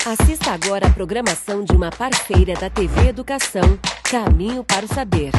Assista agora a programação de uma parceira da TV Educação, Caminho para o Saber.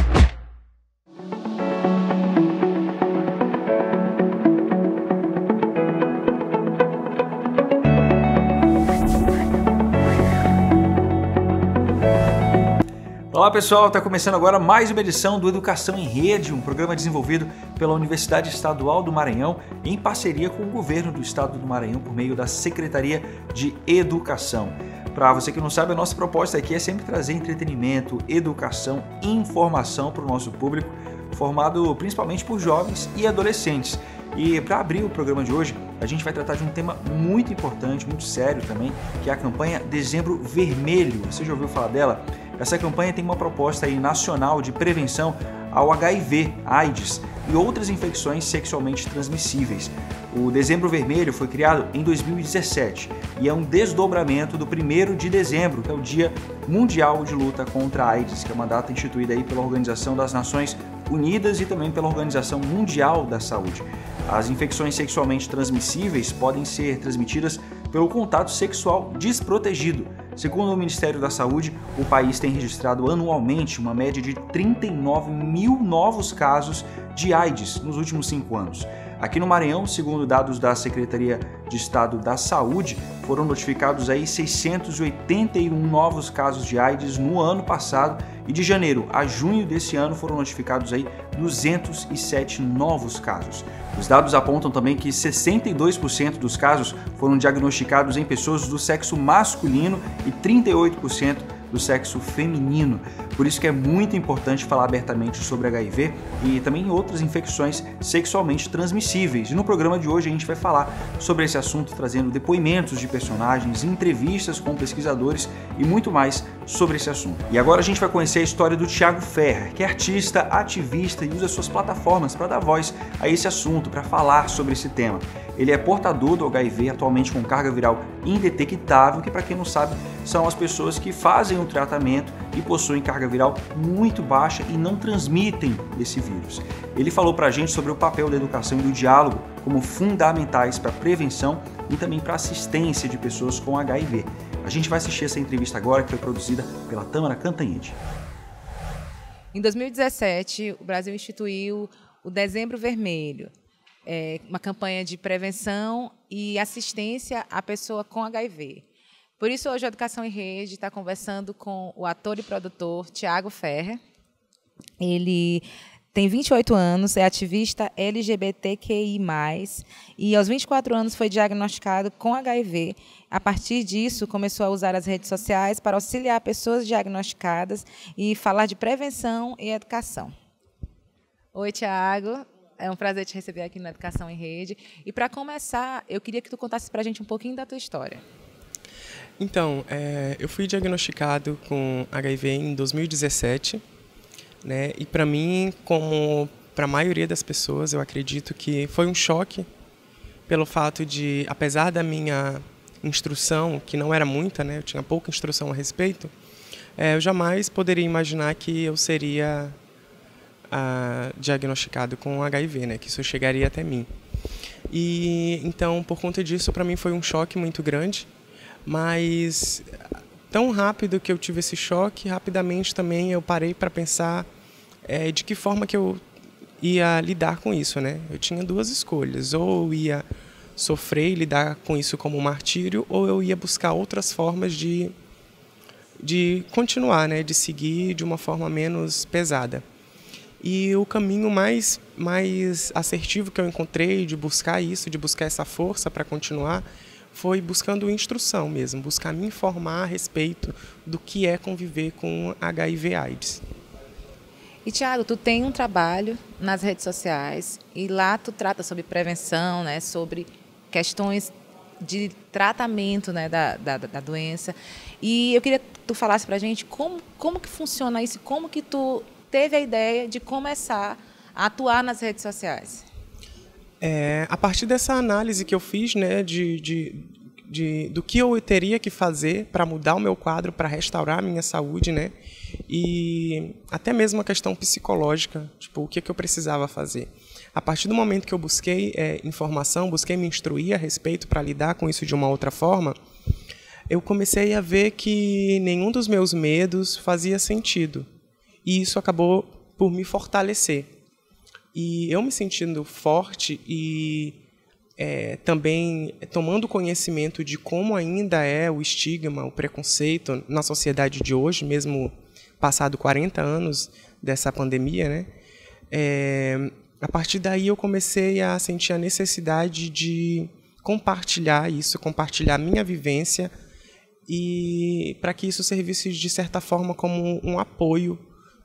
Olá pessoal, está começando agora mais uma edição do Educação em Rede, um programa desenvolvido pela Universidade Estadual do Maranhão em parceria com o Governo do Estado do Maranhão por meio da Secretaria de Educação. Para você que não sabe, a nossa proposta aqui é sempre trazer entretenimento, educação e informação para o nosso público, formado principalmente por jovens e adolescentes. E para abrir o programa de hoje, a gente vai tratar de um tema muito importante, muito sério também, que é a campanha Dezembro Vermelho. Você já ouviu falar dela? Essa campanha tem uma proposta aí nacional de prevenção ao HIV, AIDS e outras infecções sexualmente transmissíveis. O Dezembro Vermelho foi criado em 2017 e é um desdobramento do 1º de dezembro, que é o Dia Mundial de Luta contra a AIDS, que é uma data instituída aí pela Organização das Nações Unidas e também pela Organização Mundial da Saúde. As infecções sexualmente transmissíveis podem ser transmitidas pelo contato sexual desprotegido. Segundo o Ministério da Saúde, o país tem registrado anualmente uma média de 39 mil novos casos de AIDS nos últimos 5 anos. Aqui no Maranhão, segundo dados da Secretaria de Estado da Saúde, foram notificados aí 681 novos casos de AIDS no ano passado e de janeiro a junho desse ano foram notificados aí 207 novos casos. Os dados apontam também que 62% dos casos foram diagnosticados em pessoas do sexo masculino e 38% do sexo feminino. Por isso que é muito importante falar abertamente sobre HIV e também outras infecções sexualmente transmissíveis. E no programa de hoje a gente vai falar sobre esse assunto, trazendo depoimentos de personagens, entrevistas com pesquisadores e muito mais sobre esse assunto. E agora a gente vai conhecer a história do Thiago Ferrer, que é artista, ativista e usa suas plataformas para dar voz a esse assunto, para falar sobre esse tema. Ele é portador do HIV, atualmente com carga viral indetectável, que para quem não sabe, são as pessoas que fazem o tratamento e possuem carga viral muito baixa e não transmitem esse vírus. Ele falou para a gente sobre o papel da educação e do diálogo como fundamentais para a prevenção e também para a assistência de pessoas com HIV. A gente vai assistir essa entrevista agora, que foi produzida pela Tâmara Cantanhede. Em 2017, o Brasil instituiu o Dezembro Vermelho, uma campanha de prevenção e assistência à pessoa com HIV. Por isso, hoje, a Educação em Rede está conversando com o ator e produtor Thiago Ferrer. Ele tem 28 anos, é ativista LGBTQI+, e aos 24 anos foi diagnosticado com HIV. A partir disso, começou a usar as redes sociais para auxiliar pessoas diagnosticadas e falar de prevenção e educação. Oi, Thiago. É um prazer te receber aqui na Educação em Rede. E, para começar, eu queria que tu contasse para a gente um pouquinho da tua história. Então, eu fui diagnosticado com HIV em 2017, né? E para mim, como para a maioria das pessoas, eu acredito que foi um choque pelo fato de, apesar da minha instrução, que não era muita, né? Eu tinha pouca instrução a respeito, eu jamais poderia imaginar que eu seria diagnosticado com HIV, né? Que isso chegaria até mim. E então, por conta disso, para mim foi um choque muito grande. Mas tão rápido que eu tive esse choque, rapidamente também eu parei para pensar de que forma que eu ia lidar com isso, né? Eu tinha 2 escolhas, ou eu ia sofrer e lidar com isso como um martírio, ou eu ia buscar outras formas de continuar, né? De seguir de uma forma menos pesada. E o caminho mais assertivo que eu encontrei de buscar isso, de buscar essa força para continuar, foi buscando instrução mesmo, buscar me informar a respeito do que é conviver com HIV/AIDS. E, Thiago, tu tem um trabalho nas redes sociais e lá tu trata sobre prevenção, né, sobre questões de tratamento, né, da doença. E eu queria que tu falasse pra gente como que funciona isso, como que tu teve a ideia de começar a atuar nas redes sociais. A partir dessa análise que eu fiz, né, do que eu teria que fazer para mudar o meu quadro, para restaurar a minha saúde, né, e até mesmo a questão psicológica, tipo, o que eu precisava fazer. A partir do momento que eu busquei informação, busquei me instruir a respeito para lidar com isso de uma outra forma, eu comecei a ver que nenhum dos meus medos fazia sentido. E isso acabou por me fortalecer. E eu me sentindo forte e também tomando conhecimento de como ainda é o estigma, o preconceito na sociedade de hoje, mesmo passado 40 anos dessa pandemia, né? A partir daí eu comecei a sentir a necessidade de compartilhar isso, compartilhar minha vivência, e para que isso servisse de certa forma como um apoio,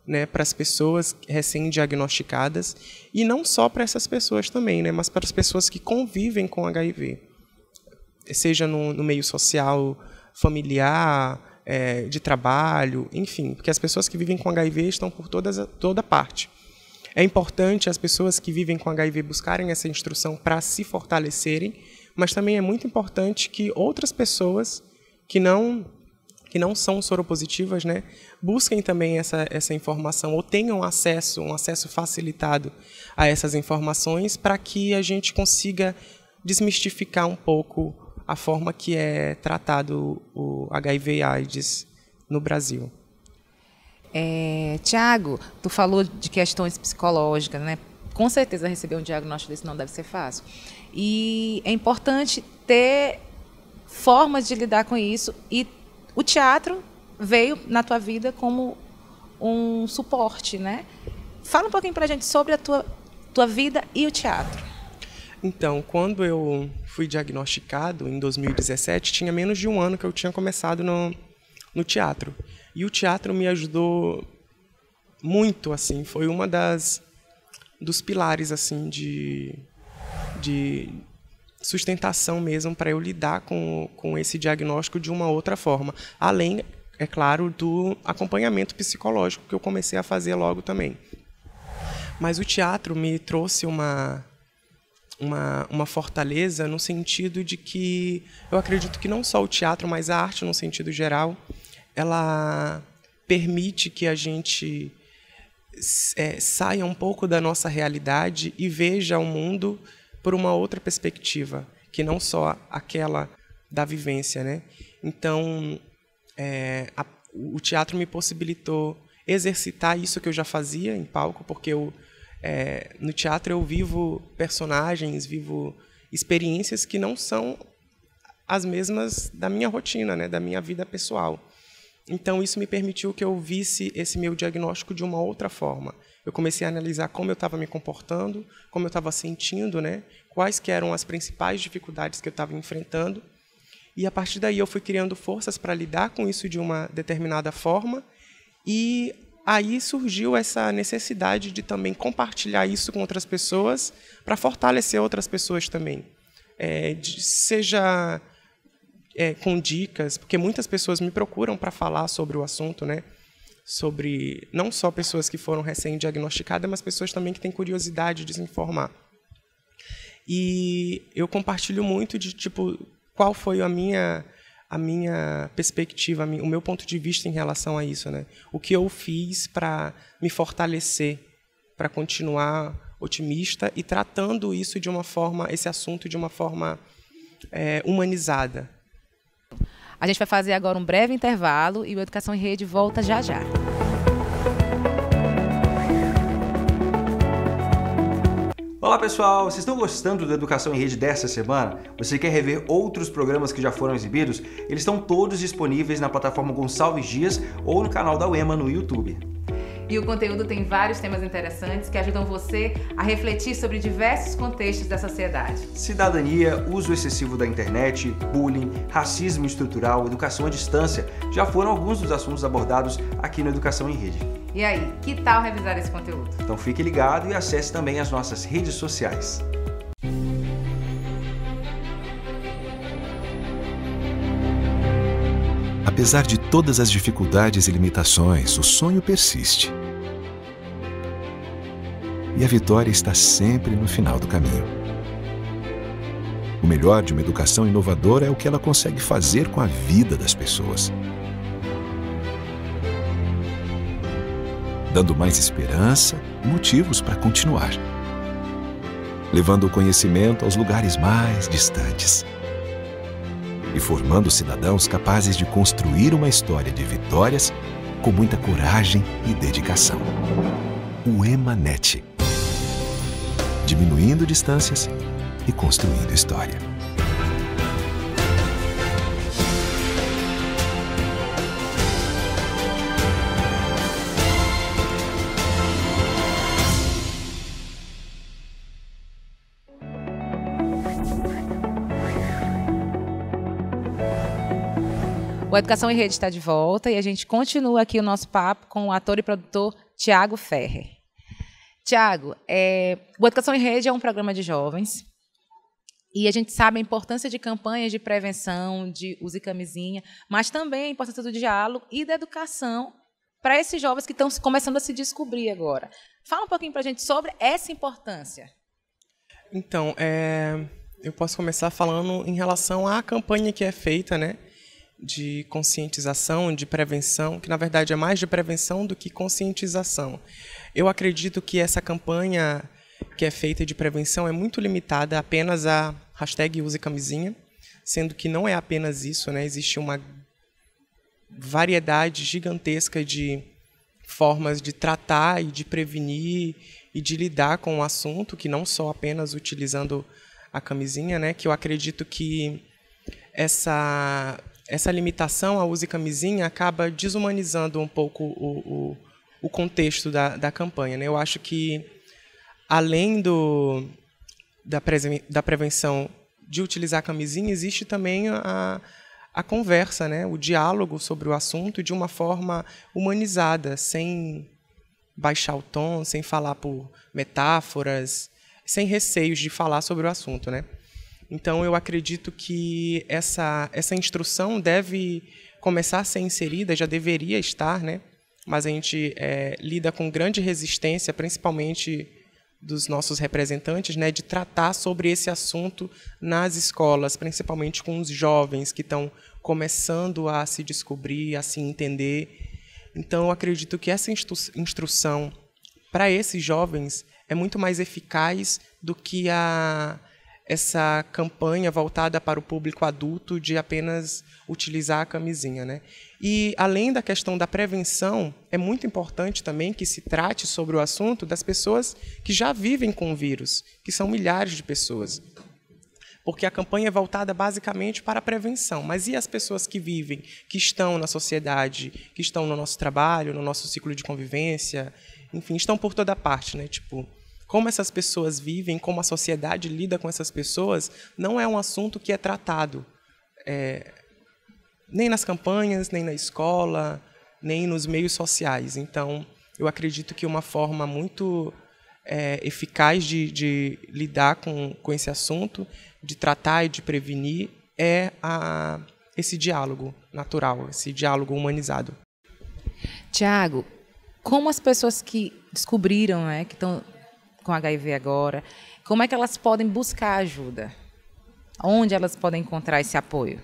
né, para as pessoas recém-diagnosticadas, e não só para essas pessoas também, né, mas para as pessoas que convivem com HIV, seja no meio social, familiar, de trabalho, enfim, porque as pessoas que vivem com HIV estão por toda parte. É importante as pessoas que vivem com HIV buscarem essa instrução para se fortalecerem, mas também é muito importante que outras pessoas que não são soropositivas, né, busquem também essa informação, ou tenham um acesso facilitado a essas informações, para que a gente consiga desmistificar um pouco a forma que é tratado o HIV e AIDS no Brasil. Tiago, tu falou de questões psicológicas, né? Com certeza receber um diagnóstico desse não deve ser fácil. E é importante ter formas de lidar com isso, e o teatro veio na tua vida como um suporte, né? Fala um pouquinho pra gente sobre a tua vida e o teatro. Então, quando eu fui diagnosticado, em 2017, tinha menos de um ano que eu tinha começado no teatro. E o teatro me ajudou muito, assim, foi uma dos pilares, assim, de sustentação mesmo para eu lidar com esse diagnóstico de uma outra forma. Além, é claro, do acompanhamento psicológico que eu comecei a fazer logo também. Mas o teatro me trouxe uma fortaleza no sentido de que eu acredito que não só o teatro, mas a arte no sentido geral, ela permite que a gente saia um pouco da nossa realidade e veja o mundo por uma outra perspectiva, que não só aquela da vivência, né? Então, o teatro me possibilitou exercitar isso que eu já fazia em palco, porque no teatro eu vivo personagens, vivo experiências que não são as mesmas da minha rotina, né? Da minha vida pessoal. Então, isso me permitiu que eu visse esse meu diagnóstico de uma outra forma. Eu comecei a analisar como eu estava me comportando, como eu estava sentindo, né? Quais que eram as principais dificuldades que eu estava enfrentando. E, a partir daí, eu fui criando forças para lidar com isso de uma determinada forma. E aí surgiu essa necessidade de também compartilhar isso com outras pessoas, para fortalecer outras pessoas também. Seja com dicas, porque muitas pessoas me procuram para falar sobre o assunto, né? Sobre não só pessoas que foram recém-diagnosticadas, mas pessoas também que têm curiosidade de se informar. E eu compartilho muito de qual foi a minha perspectiva, o meu ponto de vista em relação a isso, né? O que eu fiz para me fortalecer, para continuar otimista e tratando isso esse assunto de uma forma humanizada. A gente vai fazer agora um breve intervalo e o Educação em Rede volta já já. Olá pessoal, vocês estão gostando da Educação em Rede dessa semana? Você quer rever outros programas que já foram exibidos? Eles estão todos disponíveis na plataforma Gonçalves Dias ou no canal da UEMA no YouTube. E o conteúdo tem vários temas interessantes que ajudam você a refletir sobre diversos contextos da sociedade. Cidadania, uso excessivo da internet, bullying, racismo estrutural, educação à distância, já foram alguns dos assuntos abordados aqui no Educação em Rede. E aí, que tal revisar esse conteúdo? Então fique ligado e acesse também as nossas redes sociais. Apesar de todas as dificuldades e limitações, o sonho persiste. E a vitória está sempre no final do caminho. O melhor de uma educação inovadora é o que ela consegue fazer com a vida das pessoas. Dando mais esperança e motivos para continuar. Levando o conhecimento aos lugares mais distantes. e formando cidadãos capazes de construir uma história de vitórias com muita coragem e dedicação. O Emanet. Diminuindo distâncias e construindo história. O Educação em Rede está de volta e a gente continua aqui o nosso papo com o ator e produtor Tiago Ferrer. Tiago, o Educação em Rede é um programa de jovens e a gente sabe a importância de campanhas de prevenção, de use camisinha, mas também a importância do diálogo e da educação para esses jovens que estão começando a se descobrir agora. Fala um pouquinho para a gente sobre essa importância. Então, eu posso começar falando em relação à campanha que é feita, né, de conscientização, de prevenção, que na verdade é mais de prevenção do que conscientização. Eu acredito que essa campanha que é feita de prevenção é muito limitada apenas à hashtag Use Camisinha, sendo que não é apenas isso, né? Existe uma variedade gigantesca de formas de tratar e de prevenir e de lidar com o assunto, que não só apenas utilizando a camisinha, né? Que eu acredito que essa limitação ao use camisinha acaba desumanizando um pouco o contexto da campanha, né? Eu acho que, além da prevenção de utilizar a camisinha, existe também a conversa, né? O diálogo sobre o assunto de uma forma humanizada, sem baixar o tom, sem falar por metáforas, sem receios de falar sobre o assunto, né? Então, eu acredito que essa instrução deve começar a ser inserida, já deveria estar, né? Mas a gente lida com grande resistência, principalmente dos nossos representantes, né, de tratar sobre esse assunto nas escolas, principalmente com os jovens que estão começando a se descobrir, a se entender. Então, eu acredito que essa instrução para esses jovens é muito mais eficaz do que essa campanha voltada para o público adulto de apenas utilizar a camisinha, né? E, além da questão da prevenção, é muito importante também que se trate sobre o assunto das pessoas que já vivem com o vírus, que são milhares de pessoas. Porque a campanha é voltada basicamente para a prevenção. Mas e as pessoas que vivem, que estão na sociedade, que estão no nosso trabalho, no nosso ciclo de convivência, enfim, estão por toda parte, né? Tipo, como essas pessoas vivem, como a sociedade lida com essas pessoas, não é um assunto que é tratado nem nas campanhas, nem na escola, nem nos meios sociais. Então, eu acredito que uma forma muito eficaz de lidar com esse assunto, de tratar e de prevenir, é esse diálogo natural, esse diálogo humanizado. Tiago, como as pessoas que descobriram, né, que estão com HIV agora, como é que elas podem buscar ajuda? Onde elas podem encontrar esse apoio?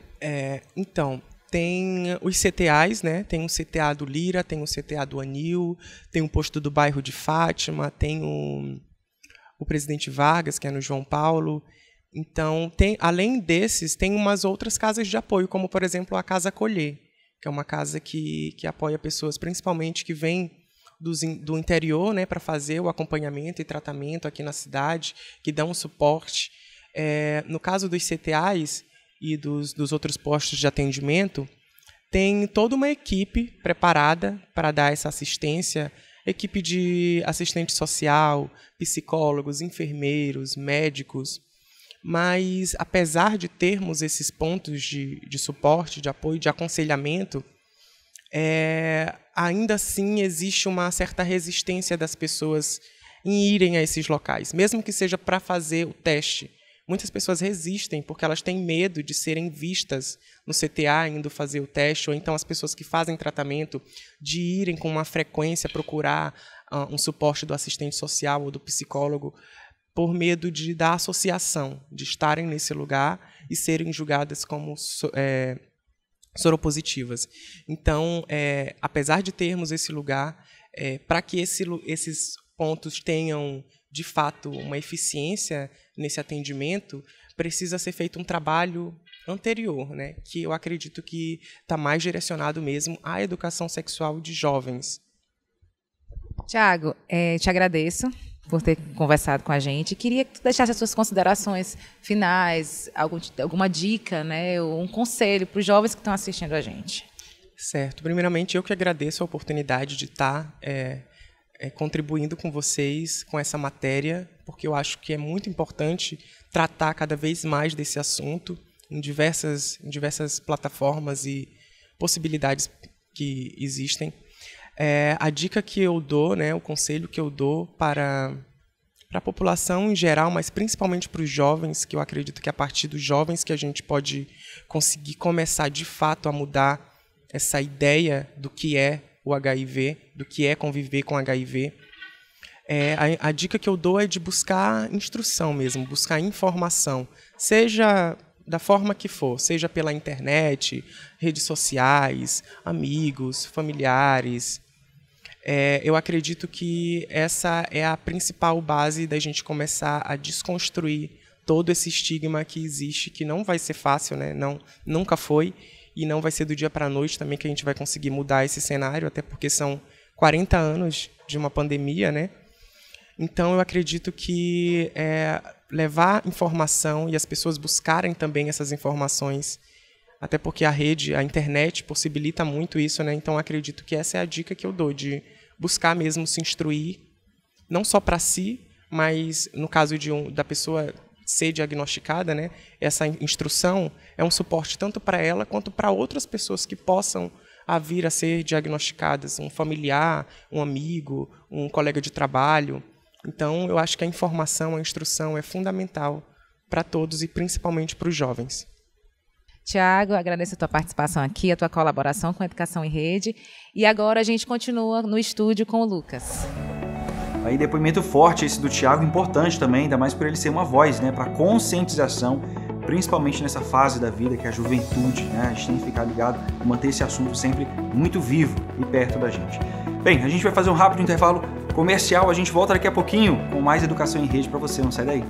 Então, tem os CTAs, né? Tem o CTA do Lira, tem o CTA do Anil, tem um posto do bairro de Fátima, tem o Presidente Vargas, que é no João Paulo. Então, além desses, tem umas outras casas de apoio, como, por exemplo, a Casa Acolher, que é uma casa que apoia pessoas, principalmente que vêm do interior, né, para fazer o acompanhamento e tratamento aqui na cidade, que dão um suporte. No caso dos CTAs e dos outros postos de atendimento, tem toda uma equipe preparada para dar essa assistência, equipe de assistente social, psicólogos, enfermeiros, médicos. Mas, apesar de termos esses pontos de suporte, de apoio, de aconselhamento, ainda assim existe uma certa resistência das pessoas em irem a esses locais, mesmo que seja para fazer o teste. Muitas pessoas resistem porque elas têm medo de serem vistas no CTA indo fazer o teste, ou então as pessoas que fazem tratamento de irem com uma frequência procurar um suporte do assistente social ou do psicólogo por medo da associação, de estarem nesse lugar e serem julgadas como soropositivas. Então, apesar de termos esse lugar, para que esses pontos tenham, de fato, uma eficiência nesse atendimento, precisa ser feito um trabalho anterior, né, que eu acredito que está mais direcionado mesmo à educação sexual de jovens. Tiago, te agradeço por ter conversado com a gente. Queria que tu deixasse as suas considerações finais, alguma dica, né, ou um conselho para os jovens que estão assistindo a gente. Certo. Primeiramente, eu que agradeço a oportunidade de estar contribuindo com vocês com essa matéria, porque eu acho que é muito importante tratar cada vez mais desse assunto em diversas plataformas e possibilidades que existem. A dica que eu dou, né, o conselho que eu dou para a população em geral, mas principalmente para os jovens, que eu acredito que é a partir dos jovens que a gente pode conseguir começar de fato a mudar essa ideia do que é o HIV, do que é conviver com HIV. A dica que eu dou é de buscar instrução mesmo, buscar informação, seja da forma que for, seja pela internet, redes sociais, amigos, familiares. Eu acredito que essa é a principal base da gente começar a desconstruir todo esse estigma que existe, que não vai ser fácil, né? Nunca foi, e não vai ser do dia para a noite também que a gente vai conseguir mudar esse cenário, até porque são 40 anos de uma pandemia, né? Então, eu acredito que levar informação e as pessoas buscarem também essas informações, até porque a internet possibilita muito isso, né? Então, eu acredito que essa é a dica que eu dou, de buscar mesmo se instruir, não só para si, mas no caso da pessoa ser diagnosticada, né? Essa instrução é um suporte tanto para ela quanto para outras pessoas que possam vir a ser diagnosticadas, um familiar, um amigo, um colega de trabalho. Então, eu acho que a informação, a instrução é fundamental para todos e principalmente para os jovens. Tiago, agradeço a tua participação aqui, a tua colaboração com a Educação em Rede. E agora a gente continua no estúdio com o Lucas. Aí, depoimento forte esse do Tiago, importante também, ainda mais por ele ser uma voz, né, para conscientização, principalmente nessa fase da vida que é a juventude, né? A gente tem que ficar ligado e manter esse assunto sempre muito vivo e perto da gente. Bem, a gente vai fazer um rápido intervalo comercial, a gente volta daqui a pouquinho com mais Educação em Rede para você, não sai daí.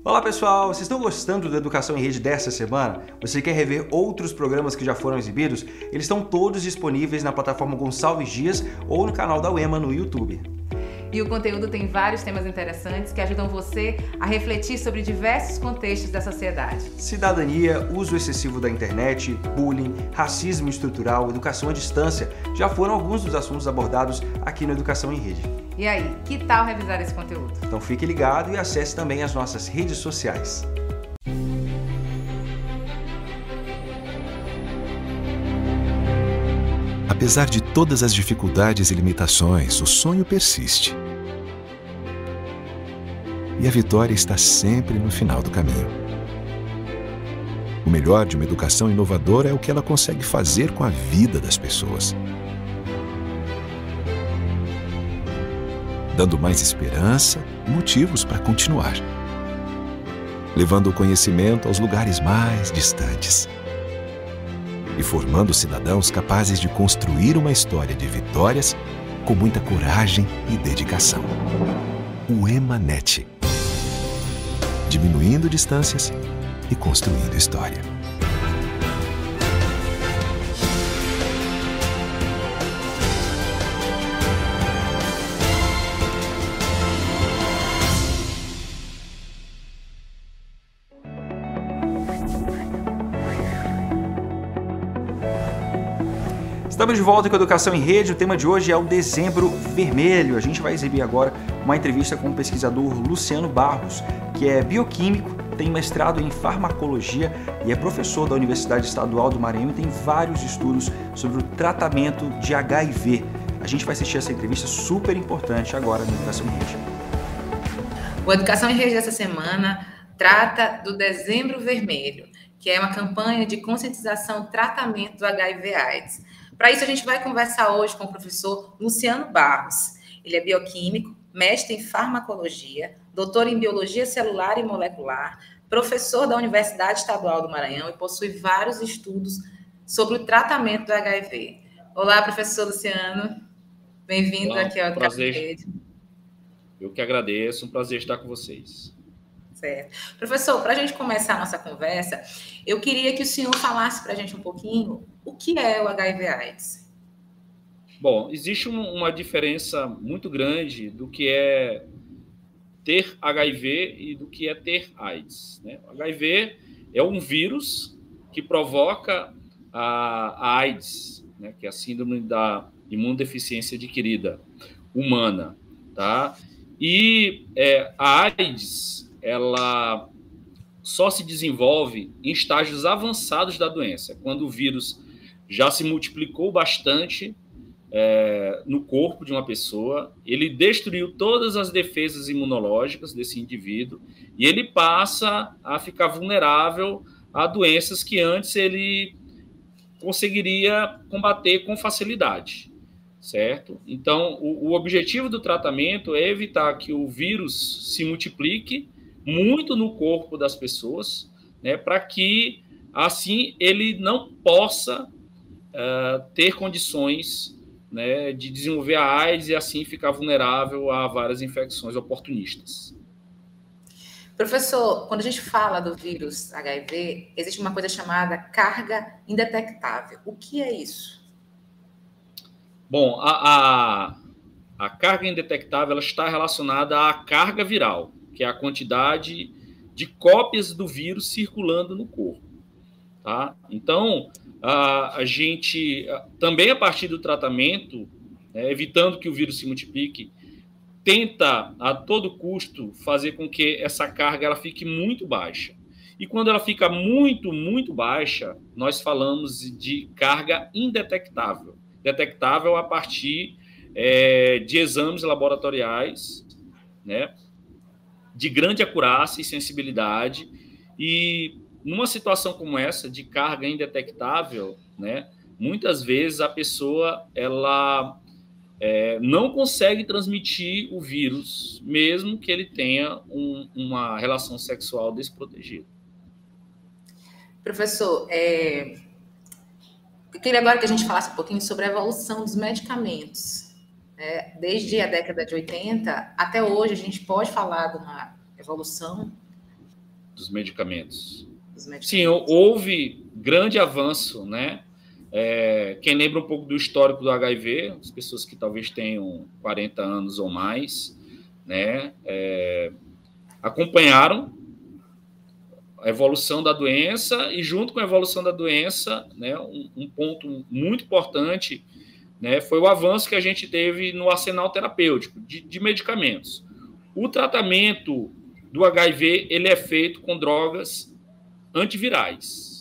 Olá pessoal, vocês estão gostando da Educação em Rede dessa semana? Você quer rever outros programas que já foram exibidos? Eles estão todos disponíveis na plataforma Gonçalves Dias ou no canal da UEMA no YouTube. E o conteúdo tem vários temas interessantes que ajudam você a refletir sobre diversos contextos da sociedade. Cidadania, uso excessivo da internet, bullying, racismo estrutural, educação à distância já foram alguns dos assuntos abordados aqui no Educação em Rede. E aí, que tal revisar esse conteúdo? Então fique ligado e acesse também as nossas redes sociais. Apesar de todas as dificuldades e limitações, o sonho persiste. E a vitória está sempre no final do caminho. O melhor de uma educação inovadora é o que ela consegue fazer com a vida das pessoas. Dando mais esperança e motivos para continuar. Levando o conhecimento aos lugares mais distantes. E formando cidadãos capazes de construir uma história de vitórias com muita coragem e dedicação. O EMANET. Diminuindo distâncias e construindo história. Estamos de volta com a Educação em Rede. O tema de hoje é o Dezembro Vermelho. A gente vai exibir agora uma entrevista com o pesquisador Luciano Barros, que é bioquímico, tem mestrado em farmacologia e é professor da Universidade Estadual do Maranhão e tem vários estudos sobre o tratamento de HIV. A gente vai assistir essa entrevista super importante agora na Educação em Rede. O Educação em Rede dessa semana trata do Dezembro Vermelho, que é uma campanha de conscientização e tratamento do HIV/AIDS. Para isso, a gente vai conversar hoje com o professor Luciano Barros. Ele é bioquímico, mestre em farmacologia, doutor em biologia celular e molecular, professor da Universidade Estadual do Maranhão e possui vários estudos sobre o tratamento do HIV. Olá, professor Luciano. Bem-vindo aqui ao Educação em Rede. Eu que agradeço, um prazer estar com vocês. Certo. Professor, para a gente começar a nossa conversa, eu queria que o senhor falasse para a gente um pouquinho o que é o HIV/AIDS. Bom, existe uma diferença muito grande do que é ter HIV e do que é ter AIDS, né? O HIV é um vírus que provoca a AIDS, né? Que é a síndrome da imunodeficiência adquirida humana, tá? E a AIDS, ela só se desenvolve em estágios avançados da doença, quando o vírus já se multiplicou bastante no corpo de uma pessoa, ele destruiu todas as defesas imunológicas desse indivíduo e ele passa a ficar vulnerável a doenças que antes ele conseguiria combater com facilidade, certo? Então, o objetivo do tratamento é evitar que o vírus se multiplique muito no corpo das pessoas, né, para que, assim, ele não possa ter condições, né, de desenvolver a AIDS e assim ficar vulnerável a várias infecções oportunistas. Professor, quando a gente fala do vírus HIV, existe uma coisa chamada carga indetectável. O que é isso? Bom, a carga indetectável ela está relacionada à carga viral, que é a quantidade de cópias do vírus circulando no corpo, tá? Então, a gente, também a partir do tratamento, evitando que o vírus se multiplique, tenta a todo custo fazer com que essa carga ela fique muito baixa. E quando ela fica muito, muito baixa, nós falamos de carga indetectável. Detectável a partir de exames laboratoriais, né, de grande acurácia e sensibilidade. E numa situação como essa, de carga indetectável, né, muitas vezes a pessoa ela não consegue transmitir o vírus, mesmo que ele tenha uma relação sexual desprotegida. Professor, eu queria agora que a gente falasse um pouquinho sobre a evolução dos medicamentos. Desde a década de 80 até hoje, a gente pode falar de uma evolução dos medicamentos. Sim, houve grande avanço, né? Quem lembra um pouco do histórico do HIV, as pessoas que talvez tenham 40 anos ou mais, né, acompanharam a evolução da doença e, junto com a evolução da doença, né, um ponto muito importante, né, foi o avanço que a gente teve no arsenal terapêutico de medicamentos. O tratamento do HIV ele é feito com drogas antivirais,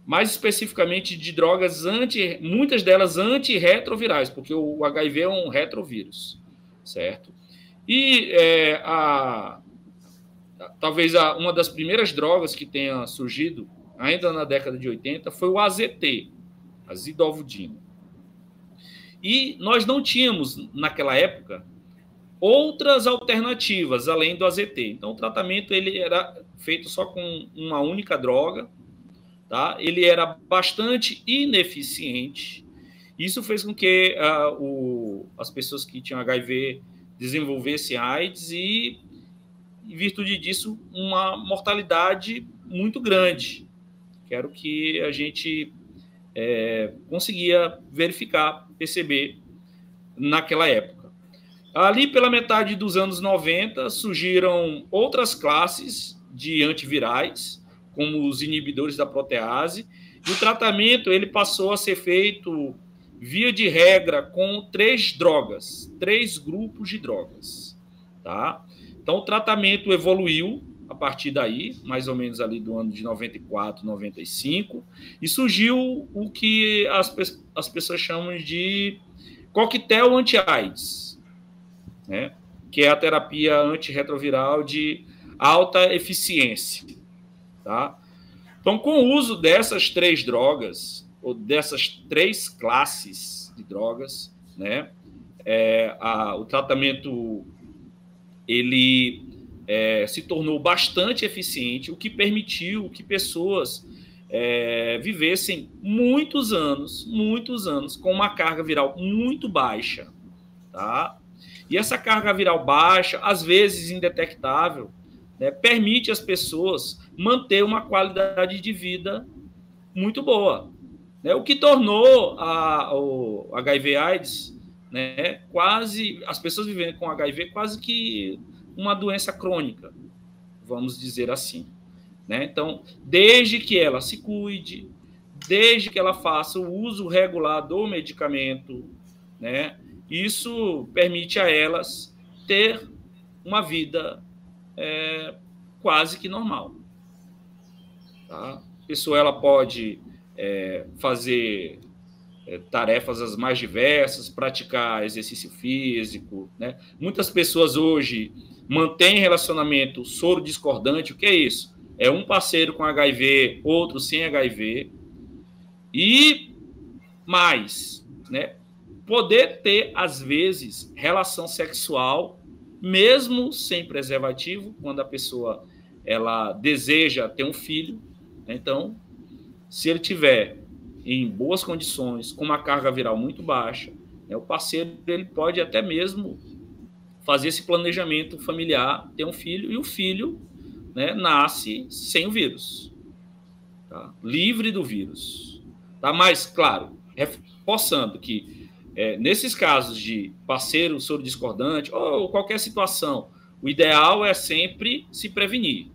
mais especificamente de drogas muitas delas antirretrovirais, porque o HIV é um retrovírus, certo? E talvez uma das primeiras drogas que tenha surgido, ainda na década de 80, foi o AZT, a zidovudina. E nós não tínhamos, naquela época, outras alternativas além do AZT. Então, o tratamento ele era feito só com uma única droga, tá? Ele era bastante ineficiente. Isso fez com que as pessoas que tinham HIV desenvolvessem AIDS e, em virtude disso, uma mortalidade muito grande, que era o que a gente conseguia verificar, perceber naquela época. Ali, pela metade dos anos 90, surgiram outras classes de antivirais, como os inibidores da protease, e o tratamento ele passou a ser feito, via de regra, com 3 grupos de drogas. Tá? Então, o tratamento evoluiu a partir daí, mais ou menos ali do ano de 94, 95, e surgiu o que as pessoas chamam de coquetel anti-AIDS, né? Que é a terapia antirretroviral de alta eficiência. Tá? Então, com o uso dessas 3 drogas, ou dessas 3 classes de drogas, né, o tratamento ele se tornou bastante eficiente, o que permitiu que pessoas vivessem muitos anos com uma carga viral muito baixa. Tá? E essa carga viral baixa, às vezes indetectável, né, permite às pessoas manter uma qualidade de vida muito boa, né? O que tornou o HIV/AIDS, né, quase, as pessoas vivendo com HIV quase que uma doença crônica, vamos dizer assim, né? Então, desde que ela se cuide, desde que ela faça o uso regular do medicamento, né, isso permite a elas ter uma vida quase que normal. Tá? A pessoa ela pode fazer tarefas as mais diversas, praticar exercício físico, né? Muitas pessoas hoje mantêm relacionamento soro discordante. O que é isso? É um parceiro com HIV, outro sem HIV. E mais, né? Poder ter, às vezes, relação sexual, mesmo sem preservativo, quando a pessoa ela deseja ter um filho. Então, se ele tiver em boas condições, com uma carga viral muito baixa, né, o parceiro ele pode até mesmo fazer esse planejamento familiar, ter um filho, e o filho, né, nasce sem o vírus, tá? Livre do vírus. Tá? Mas, claro, reforçando que nesses casos de parceiro soro discordante ou qualquer situação, o ideal é sempre se prevenir,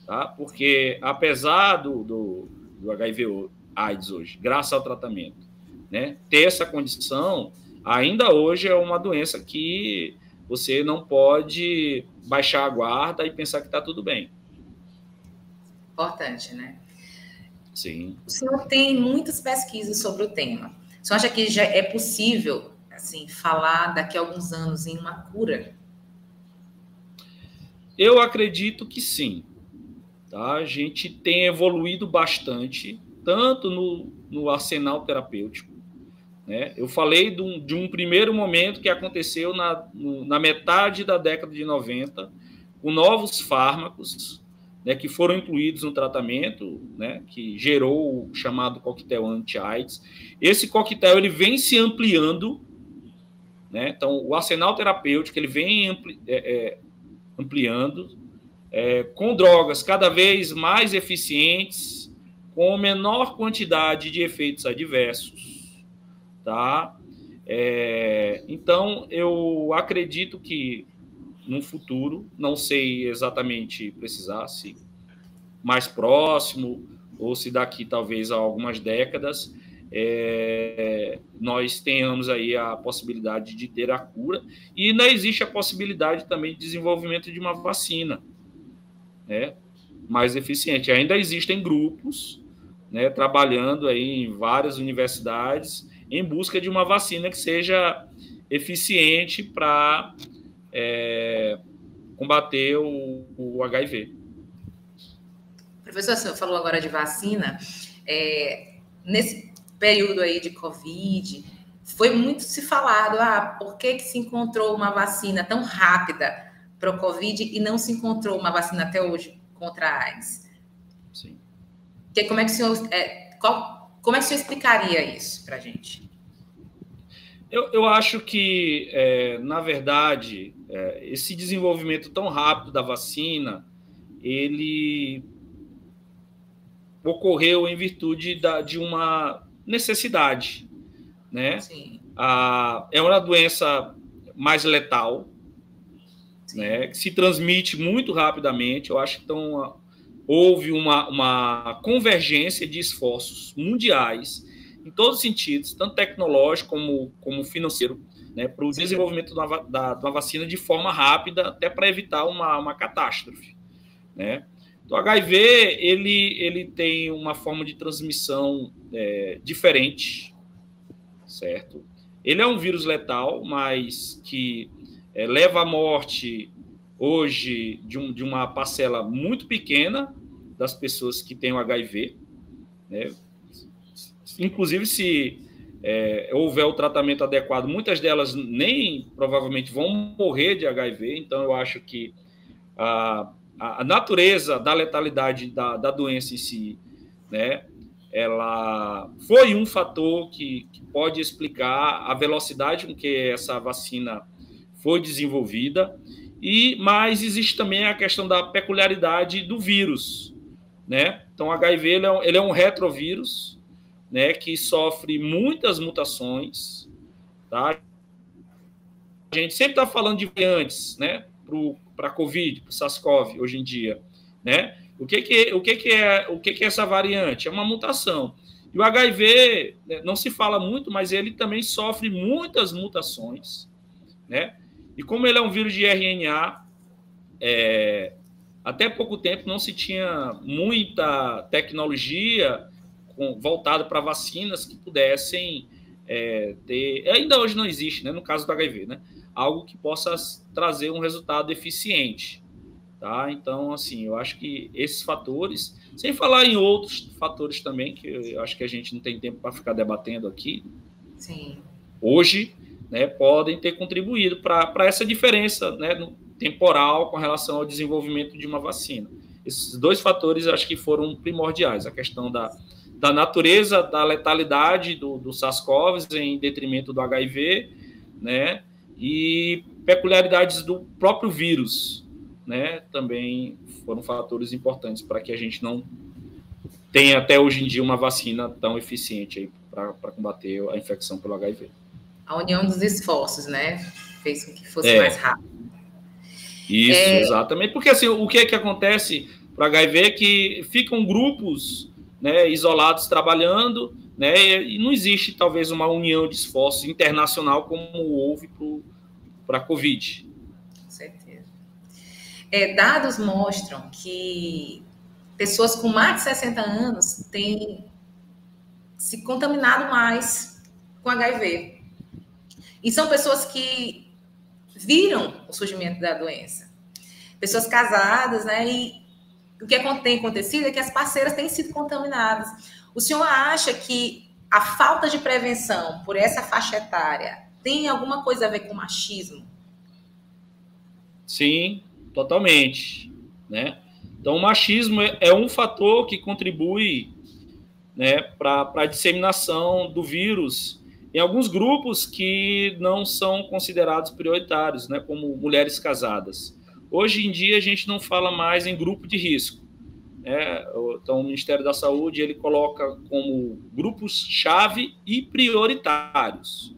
tá? Porque apesar do HIV/AIDS hoje, graças ao tratamento, né, ter essa condição, ainda hoje é uma doença que você não pode baixar a guarda e pensar que está tudo bem. Importante, né? Sim. O senhor tem muitas pesquisas sobre o tema. O senhor acha que já é possível, assim, falar daqui a alguns anos em uma cura? Eu acredito que sim. Tá? A gente tem evoluído bastante, tanto no arsenal terapêutico, né? Eu falei de um primeiro momento que aconteceu na metade da década de 90, com novos fármacos, né, que foram incluídos no tratamento, né, que gerou o chamado coquetel anti-AIDS. Esse coquetel ele vem se ampliando, né? Então, o arsenal terapêutico ele vem ampliando, com drogas cada vez mais eficientes, com menor quantidade de efeitos adversos, tá? Então, eu acredito que no futuro, não sei exatamente precisar, se mais próximo ou se daqui talvez a algumas décadas, nós tenhamos aí a possibilidade de ter a cura, e ainda existe a possibilidade também de desenvolvimento de uma vacina, né, mais eficiente. Ainda existem grupos, né, trabalhando aí em várias universidades em busca de uma vacina que seja eficiente para combater o HIV. Professor, o senhor falou agora de vacina. Nesse período aí de Covid, foi muito se falado, por que se encontrou uma vacina tão rápida para o Covid e não se encontrou uma vacina até hoje contra a AIDS? Sim. Como é que o senhor, como é que o senhor explicaria isso para a gente? Eu acho que, na verdade, esse desenvolvimento tão rápido da vacina, ele ocorreu em virtude de uma necessidade, né? Sim. É uma doença mais letal, né, que se transmite muito rapidamente. Eu acho que então, houve uma convergência de esforços mundiais em todos os sentidos, tanto tecnológico como financeiro, né, para o desenvolvimento de uma vacina de forma rápida, até para evitar uma catástrofe, né? O HIV ele tem uma forma de transmissão diferente, certo? Ele é um vírus letal, mas que leva à morte hoje de uma parcela muito pequena das pessoas que têm o HIV, né? Inclusive, se houver o tratamento adequado, muitas delas nem provavelmente vão morrer de HIV. Então, eu acho que a natureza da letalidade da doença em si, né, ela foi um fator que pode explicar a velocidade com que essa vacina foi desenvolvida, mas existe também a questão da peculiaridade do vírus, né? Então, o HIV ele é um retrovírus, né, que sofre muitas mutações, tá? A gente sempre está falando de variantes, né, para a COVID, para o SARS-CoV, hoje em dia, né? O que é essa variante? É uma mutação. E o HIV, né, não se fala muito, mas ele também sofre muitas mutações, né? E como ele é um vírus de RNA, até pouco tempo não se tinha muita tecnologia voltada para vacinas que pudessem ter... Ainda hoje não existe, né, no caso do HIV, né? Algo que possa trazer um resultado eficiente. Tá? Então, assim, eu acho que esses fatores, sem falar em outros fatores também, que eu acho que a gente não tem tempo para ficar debatendo aqui, sim, hoje, né, podem ter contribuído para essa diferença, né, temporal com relação ao desenvolvimento de uma vacina. Esses dois fatores, eu acho que foram primordiais, a questão da natureza, da letalidade do SARS-CoV em detrimento do HIV, né, e peculiaridades do próprio vírus, né, também foram fatores importantes para que a gente não tenha até hoje em dia uma vacina tão eficiente para combater a infecção pelo HIV. A união dos esforços, né, fez com que fosse mais rápido. Isso, exatamente, porque assim, o que acontece para o HIV é que ficam grupos, né, isolados trabalhando, né, e não existe talvez uma união de esforços internacional como houve para a COVID. Com certeza. Dados mostram que pessoas com mais de 60 anos têm se contaminado mais com HIV. E são pessoas que viram o surgimento da doença. Pessoas casadas, né? E o que tem acontecido é que as parceiras têm sido contaminadas. O senhor acha que a falta de prevenção por essa faixa etária tem alguma coisa a ver com machismo? Sim, totalmente, né? Então, o machismo é um fator que contribui, né, para a disseminação do vírus em alguns grupos que não são considerados prioritários, né, como mulheres casadas. Hoje em dia, a gente não fala mais em grupo de risco, né? Então, o Ministério da Saúde ele coloca como grupos-chave e prioritários,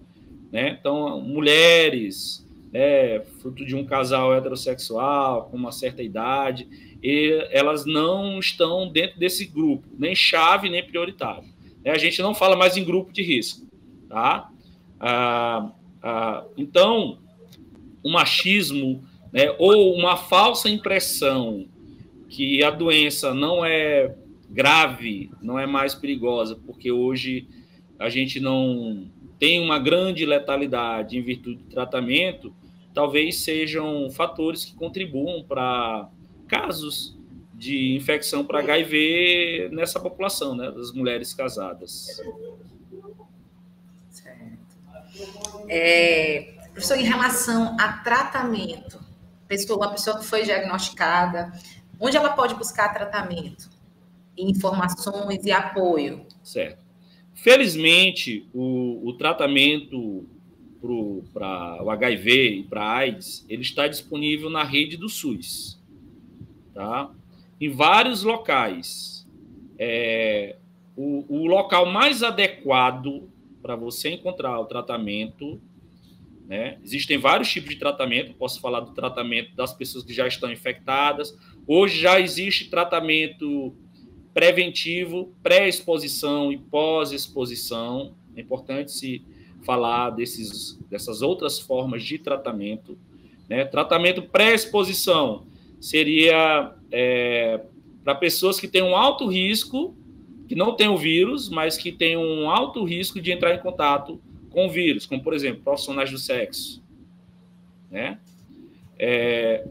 né? Então, mulheres... fruto de um casal heterossexual com uma certa idade, e elas não estão dentro desse grupo, nem chave, nem prioritário. A gente não fala mais em grupo de risco. Tá? Então, o machismo, né, ou uma falsa impressão que a doença não é grave, não é mais perigosa, porque hoje a gente não tem uma grande letalidade em virtude do tratamento, talvez sejam fatores que contribuam para casos de infecção para HIV nessa população, né, das mulheres casadas. Certo. Professor, em relação a tratamento, uma pessoa que foi diagnosticada, onde ela pode buscar tratamento, informações e apoio? Certo. Felizmente, o tratamento para o HIV e para a AIDS, ele está disponível na rede do SUS, tá? Em vários locais. O local mais adequado para você encontrar o tratamento, né? Existem vários tipos de tratamento, posso falar do tratamento das pessoas que já estão infectadas. Hoje já existe tratamento preventivo, pré-exposição e pós-exposição. É importante se falar dessas outras formas de tratamento, né? Tratamento pré-exposição seria para pessoas que têm um alto risco, que não têm o vírus, mas que têm um alto risco de entrar em contato com o vírus, como, por exemplo, profissionais do sexo, né?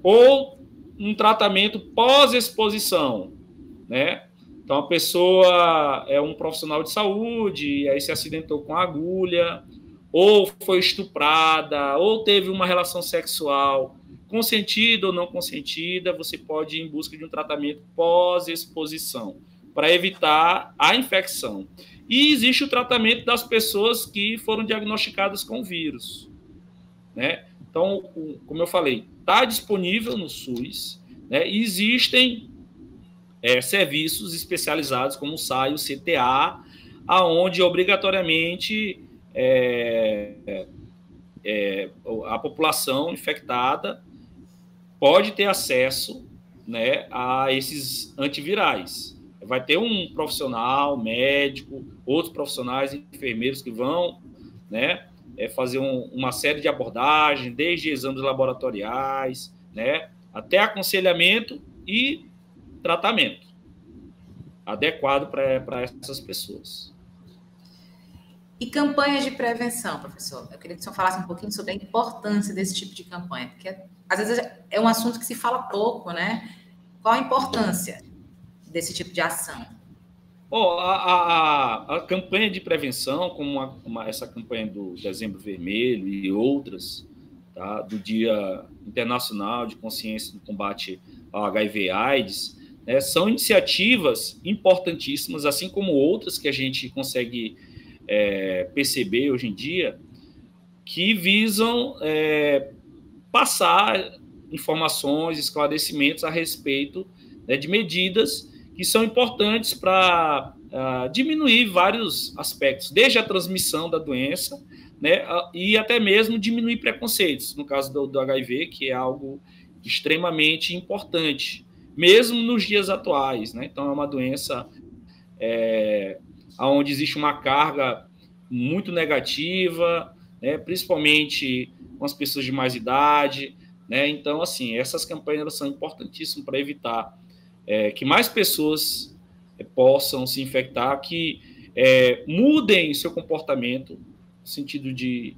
Ou um tratamento pós-exposição, né? Então, a pessoa é um profissional de saúde, e aí se acidentou com agulha, ou foi estuprada, ou teve uma relação sexual consentida ou não consentida, você pode ir em busca de um tratamento pós-exposição, para evitar a infecção. E existe o tratamento das pessoas que foram diagnosticadas com vírus, né? Então, como eu falei, está disponível no SUS, né? E existem serviços especializados como o SAI, o CTA, aonde obrigatoriamente a população infectada pode ter acesso, né, a esses antivirais. Vai ter um profissional, médico, outros profissionais, enfermeiros que vão, né, fazer uma série de abordagens, desde exames laboratoriais, né, até aconselhamento e tratamento adequado para essas pessoas. E campanhas de prevenção, professor? Eu queria que o senhor falasse um pouquinho sobre a importância desse tipo de campanha, porque às vezes é um assunto que se fala pouco, né? Qual a importância desse tipo de ação? Bom, a campanha de prevenção, como essa campanha do Dezembro Vermelho e outras, tá, do Dia Internacional de Consciência do Combate ao HIV/AIDS, né, são iniciativas importantíssimas, assim como outras que a gente consegue perceber hoje em dia, que visam passar informações, esclarecimentos a respeito, né, de medidas que são importantes para diminuir vários aspectos, desde a transmissão da doença, né, e até mesmo diminuir preconceitos, no caso do HIV, que é algo extremamente importante, mesmo nos dias atuais, né? Então, é uma doença onde existe uma carga muito negativa, né, principalmente com as pessoas de mais idade, né? Então, assim, essas campanhas elas são importantíssimas para evitar que mais pessoas possam se infectar, que mudem seu comportamento, no sentido de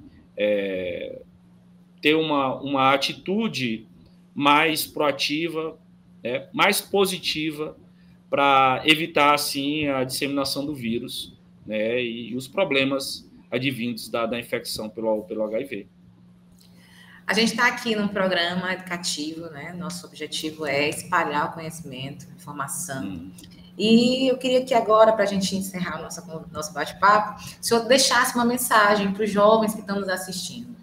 ter uma atitude mais proativa, né, mais positiva, para evitar, assim, a disseminação do vírus, né, e os problemas advindos da infecção pelo HIV. A gente está aqui num programa educativo, né? Nosso objetivo é espalhar o conhecimento, informação. E eu queria que agora, para a gente encerrar o nosso bate-papo, o senhor deixasse uma mensagem para os jovens que estão nos assistindo.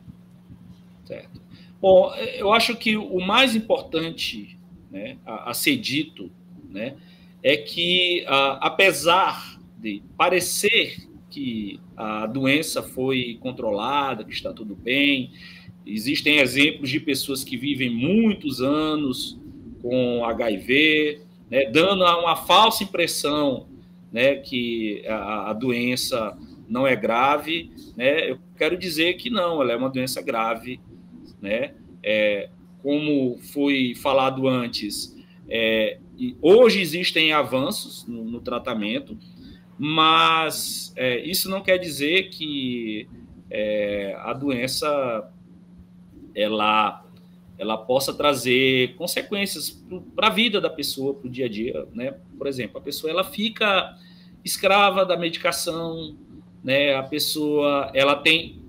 Certo. Bom, eu acho que o mais importante, né, a ser dito, né, é que, apesar de parecer que a doença foi controlada, que está tudo bem, existem exemplos de pessoas que vivem muitos anos com HIV, né, dando uma falsa impressão, né, que a doença não é grave, né? Eu quero dizer que não, ela é uma doença grave, né? Como foi falado antes, hoje existem avanços no tratamento, mas isso não quer dizer que a doença ela possa trazer consequências para a vida da pessoa, para o dia a dia, né? Por exemplo, a pessoa ela fica escrava da medicação, né? A pessoa ela tem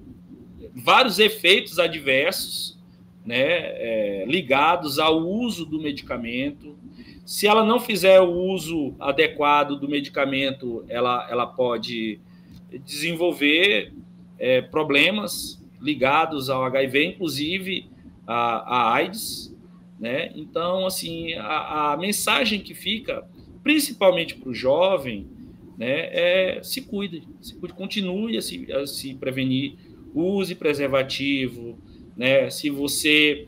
vários efeitos adversos, né? Ligados ao uso do medicamento. Se ela não fizer o uso adequado do medicamento, ela pode desenvolver problemas ligados ao HIV, inclusive a AIDS, né? Então, assim, a mensagem que fica, principalmente para o jovem, né, se cuide, continue a se prevenir, use preservativo, né? Se você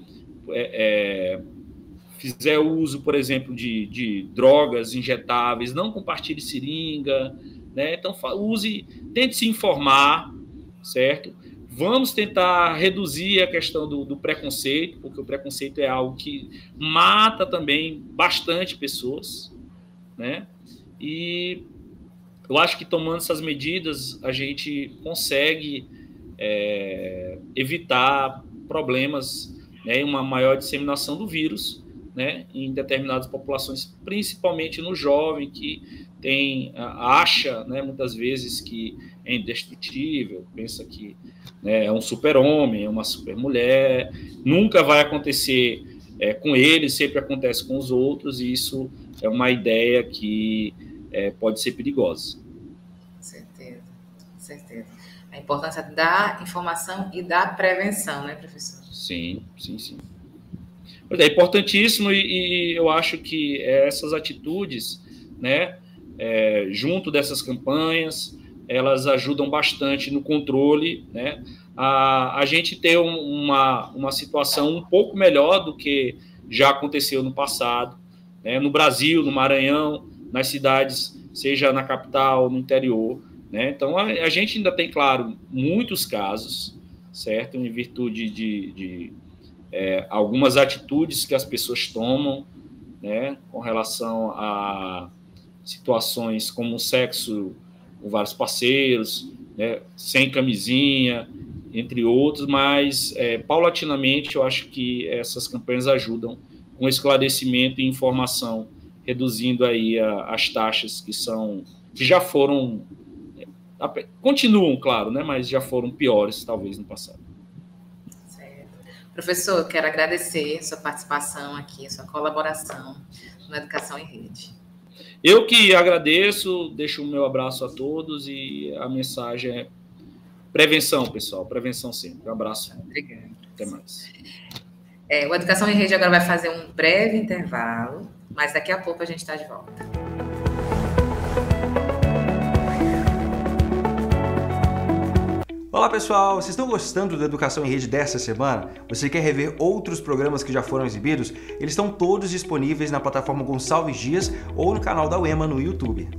fizer uso, por exemplo, de drogas injetáveis, não compartilhe seringa, né? Então, tente se informar, certo? Vamos tentar reduzir a questão do preconceito, porque o preconceito é algo que mata também bastante pessoas, né? E eu acho que tomando essas medidas a gente consegue evitar problemas, né, uma maior disseminação do vírus, né, em determinadas populações, principalmente no jovem que acha, né, muitas vezes que é indestrutível, pensa que, né, é um super-homem, é uma super-mulher, nunca vai acontecer com ele, sempre acontece com os outros, e isso é uma ideia que pode ser perigosa. Certeza, certeza. A importância da informação e da prevenção, né, professor? Sim. É importantíssimo e eu acho que essas atitudes, né, junto dessas campanhas, elas ajudam bastante no controle, né, a gente ter uma situação um pouco melhor do que já aconteceu no passado, né, no Brasil, no Maranhão, nas cidades, seja na capital, no interior, né? Então, a gente ainda tem, claro, muitos casos, certo? Em virtude de algumas atitudes que as pessoas tomam, né? Com relação a situações como sexo com vários parceiros, né? Sem camisinha, entre outros, mas, paulatinamente, eu acho que essas campanhas ajudam com esclarecimento e informação, reduzindo aí as taxas que já foram... Continuam, claro, né, mas já foram piores, talvez, no passado. Certo. Professor, eu quero agradecer a sua participação aqui, a sua colaboração na Educação em Rede. Eu que agradeço, deixo o meu abraço a todos e a mensagem é prevenção, pessoal, prevenção sempre. Um abraço. Obrigada. Até mais. O Educação em Rede agora vai fazer um breve intervalo, mas daqui a pouco a gente está de volta. Olá pessoal, vocês estão gostando da Educação em Rede dessa semana? Você quer rever outros programas que já foram exibidos? Eles estão todos disponíveis na plataforma Gonçalves Dias ou no canal da UEMA no YouTube.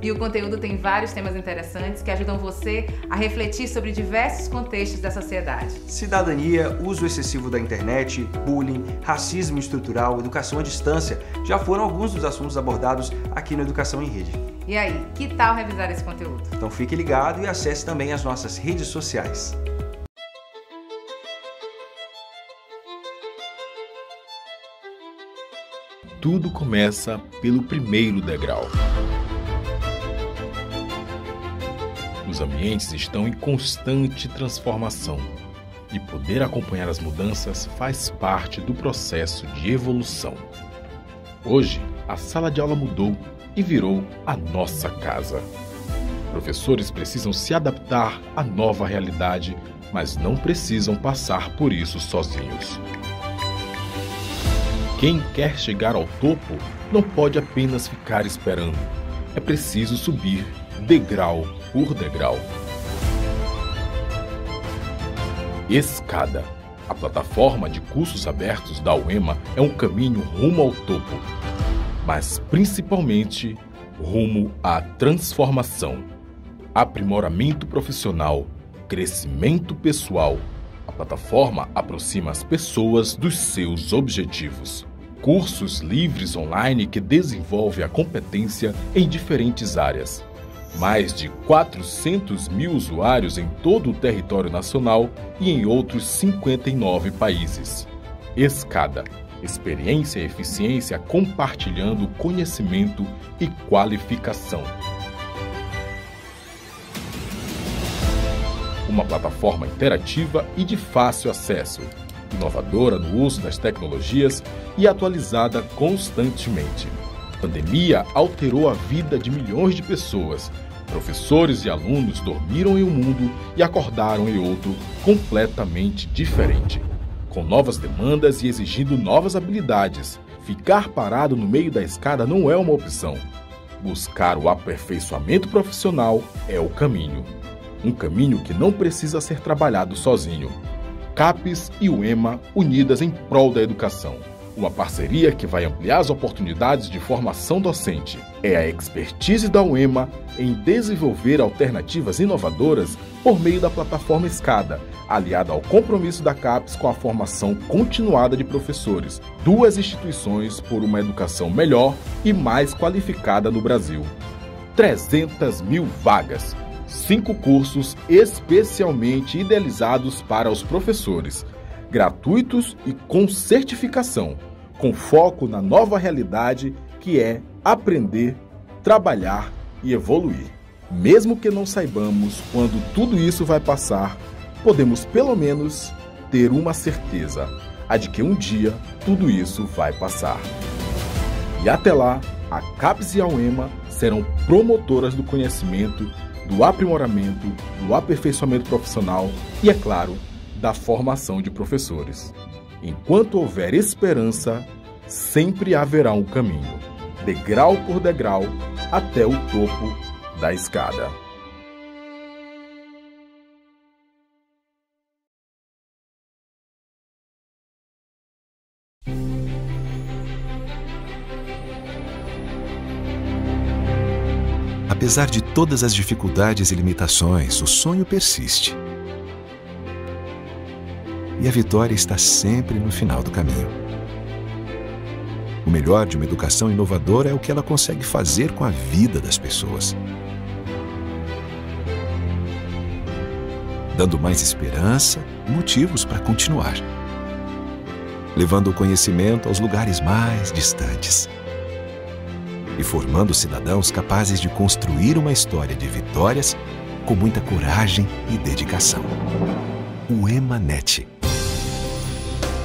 E o conteúdo tem vários temas interessantes que ajudam você a refletir sobre diversos contextos da sociedade. Cidadania, uso excessivo da internet, bullying, racismo estrutural, educação à distância já foram alguns dos assuntos abordados aqui no Educação em Rede. E aí, que tal revisar esse conteúdo? Então fique ligado e acesse também as nossas redes sociais. Tudo começa pelo primeiro degrau. Os ambientes estão em constante transformação e poder acompanhar as mudanças faz parte do processo de evolução. Hoje, a sala de aula mudou e virou a nossa casa. Professores precisam se adaptar à nova realidade, mas não precisam passar por isso sozinhos. Quem quer chegar ao topo não pode apenas ficar esperando. É preciso subir degrau por degrau. Escada. A plataforma de cursos abertos da UEMA é um caminho rumo ao topo, mas principalmente rumo à transformação, aprimoramento profissional, crescimento pessoal. A plataforma aproxima as pessoas dos seus objetivos. Cursos livres online que desenvolvem a competência em diferentes áreas. Mais de 400 mil usuários em todo o território nacional e em outros 59 países. Escada. Experiência e eficiência compartilhando conhecimento e qualificação. Uma plataforma interativa e de fácil acesso, inovadora no uso das tecnologias e atualizada constantemente. A pandemia alterou a vida de milhões de pessoas. Professores e alunos dormiram em um mundo e acordaram em outro completamente diferente, com novas demandas e exigindo novas habilidades. Ficar parado no meio da escada não é uma opção. Buscar o aperfeiçoamento profissional é o caminho. Um caminho que não precisa ser trabalhado sozinho. CAPES e UEMA unidas em prol da educação. Uma parceria que vai ampliar as oportunidades de formação docente. É a expertise da UEMA em desenvolver alternativas inovadoras por meio da plataforma Escada, aliada ao compromisso da CAPES com a formação continuada de professores. Duas instituições por uma educação melhor e mais qualificada no Brasil. 300 mil vagas. 5 cursos especialmente idealizados para os professores, gratuitos e com certificação, com foco na nova realidade que é aprender, trabalhar e evoluir. Mesmo que não saibamos quando tudo isso vai passar, podemos pelo menos ter uma certeza, a de que um dia tudo isso vai passar. E até lá, a CAPES e a UEMA serão promotoras do conhecimento do aprimoramento, do aperfeiçoamento profissional e, é claro, da formação de professores. Enquanto houver esperança, sempre haverá um caminho, degrau por degrau, até o topo da escada. Apesar de todas as dificuldades e limitações, o sonho persiste. E a vitória está sempre no final do caminho. O melhor de uma educação inovadora é o que ela consegue fazer com a vida das pessoas. Dando mais esperança e motivos para continuar. Levando o conhecimento aos lugares mais distantes. E formando cidadãos capazes de construir uma história de vitórias com muita coragem e dedicação. O EMANET.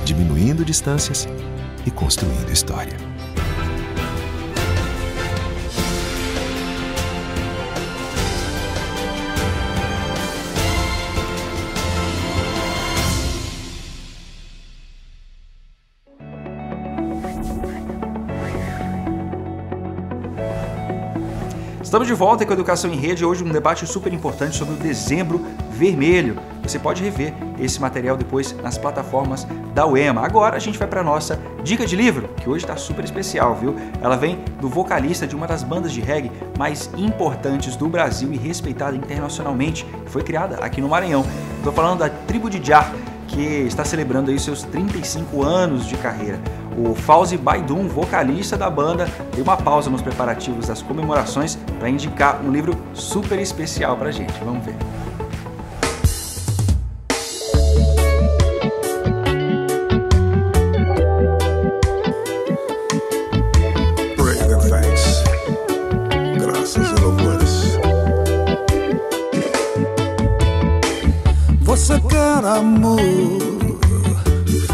Diminuindo distâncias e construindo história. Estamos de volta com a Educação em Rede, hoje um debate super importante sobre o Dezembro Vermelho. Você pode rever esse material depois nas plataformas da UEMA. Agora a gente vai para a nossa dica de livro, que hoje está super especial, viu? Ela vem do vocalista de uma das bandas de reggae mais importantes do Brasil e respeitada internacionalmente, que foi criada aqui no Maranhão. Estou falando da Tribo de Jah, que está celebrando aí seus 35 anos de carreira. O Fauzi Baydun, vocalista da banda, deu uma pausa nos preparativos das comemorações para indicar um livro super especial para a gente. Vamos ver. Graças e louvores. Você quer amor?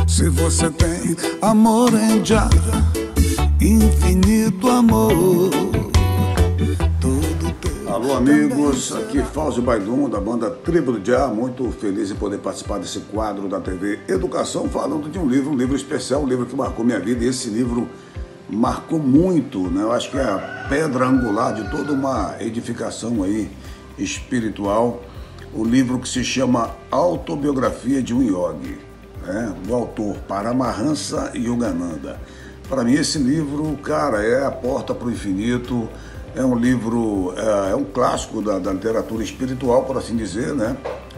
Se você tem amor em Jah, infinito amor. Alô amigos, aqui Fauzi Baydun da banda Tribo de Jah, muito feliz em poder participar desse quadro da TV Educação, falando de um livro especial, um livro que marcou minha vida, e esse livro marcou muito, né? Eu acho que é a pedra angular de toda uma edificação aí espiritual, o livro que se chama Autobiografia de um Yogi, do autor Paramahansa Yogananda. Para mim esse livro, cara, é a porta para o infinito, é um livro, é um clássico da literatura espiritual, por assim dizer, né?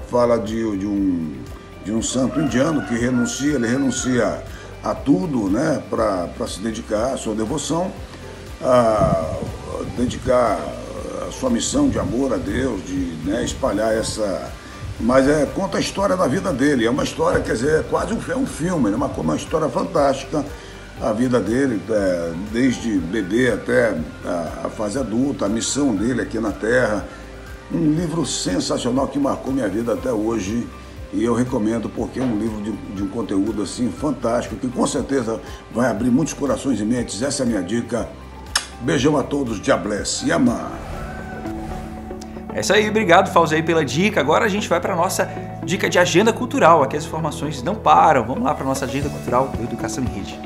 Fala de um santo indiano que ele renuncia a tudo, né? Para se dedicar à sua devoção, a dedicar a sua missão de amor a Deus, de espalhar essa... Mas conta a história da vida dele, é uma história, quer dizer, é quase um filme, né? Uma história fantástica, a vida dele, desde bebê até a fase adulta, a missão dele aqui na Terra. Um livro sensacional que marcou minha vida até hoje, e eu recomendo porque é um livro de um conteúdo assim fantástico, que com certeza vai abrir muitos corações e mentes. Essa é a minha dica. Beijão a todos, Jah bless, Yaman. É isso aí, obrigado Fauzi pela dica. Agora a gente vai para a nossa dica de agenda cultural. Aqui as informações não param. Vamos lá para a nossa agenda cultural do Educação em Rede.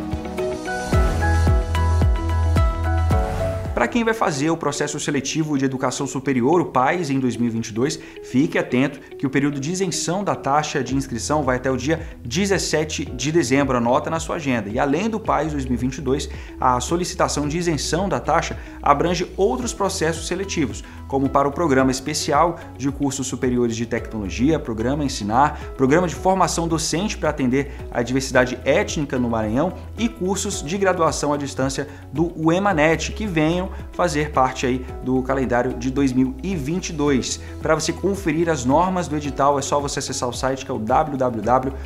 Para quem vai fazer o processo seletivo de educação superior, o PAES, em 2022, fique atento que o período de isenção da taxa de inscrição vai até o dia 17 de dezembro, anota na sua agenda. E além do PAES 2022, a solicitação de isenção da taxa abrange outros processos seletivos, como para o Programa Especial de Cursos Superiores de Tecnologia, Programa Ensinar, Programa de Formação Docente para atender a diversidade étnica no Maranhão e cursos de graduação à distância do EMANET, que venham fazer parte aí do calendário de 2022. Para você conferir as normas do edital, é só você acessar o site, que é o www.ema.br.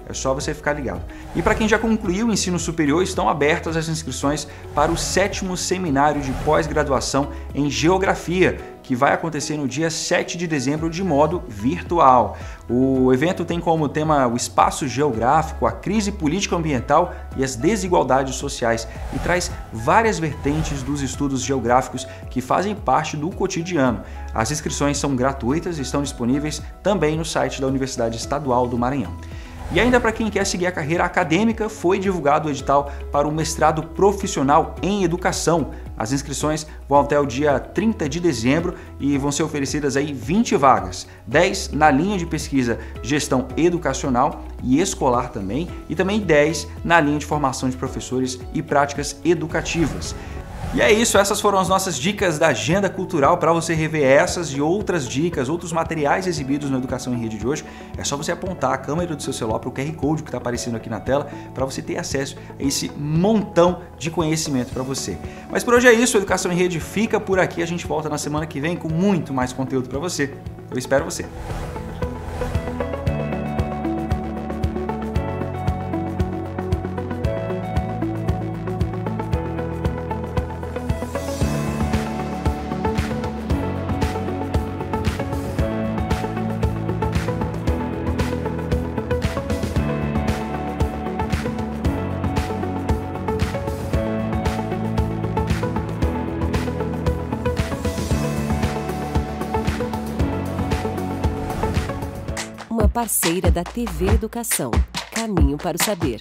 É só você ficar ligado. E para quem já concluiu o ensino superior, estão abertas as inscrições para o 7º Seminário de Pós-Graduação em Geografia, que vai acontecer no dia 7 de dezembro de modo virtual. O evento tem como tema o espaço geográfico, a crise político-ambiental e as desigualdades sociais e traz várias vertentes dos estudos geográficos que fazem parte do cotidiano. As inscrições são gratuitas e estão disponíveis também no site da Universidade Estadual do Maranhão. E ainda para quem quer seguir a carreira acadêmica, foi divulgado o edital para o mestrado profissional em educação. As inscrições vão até o dia 30 de dezembro e vão ser oferecidas aí 20 vagas, 10 na linha de pesquisa gestão educacional e escolar também, e também 10 na linha de formação de professores e práticas educativas. E é isso, essas foram as nossas dicas da agenda cultural. Para você rever essas e outras dicas, outros materiais exibidos no Educação em Rede de hoje, é só você apontar a câmera do seu celular para o QR Code que está aparecendo aqui na tela, para você ter acesso a esse montão de conhecimento para você. Mas por hoje é isso, o Educação em Rede fica por aqui. A gente volta na semana que vem com muito mais conteúdo para você. Eu espero você. Uma parceira da TV Educação. Caminho para o Saber.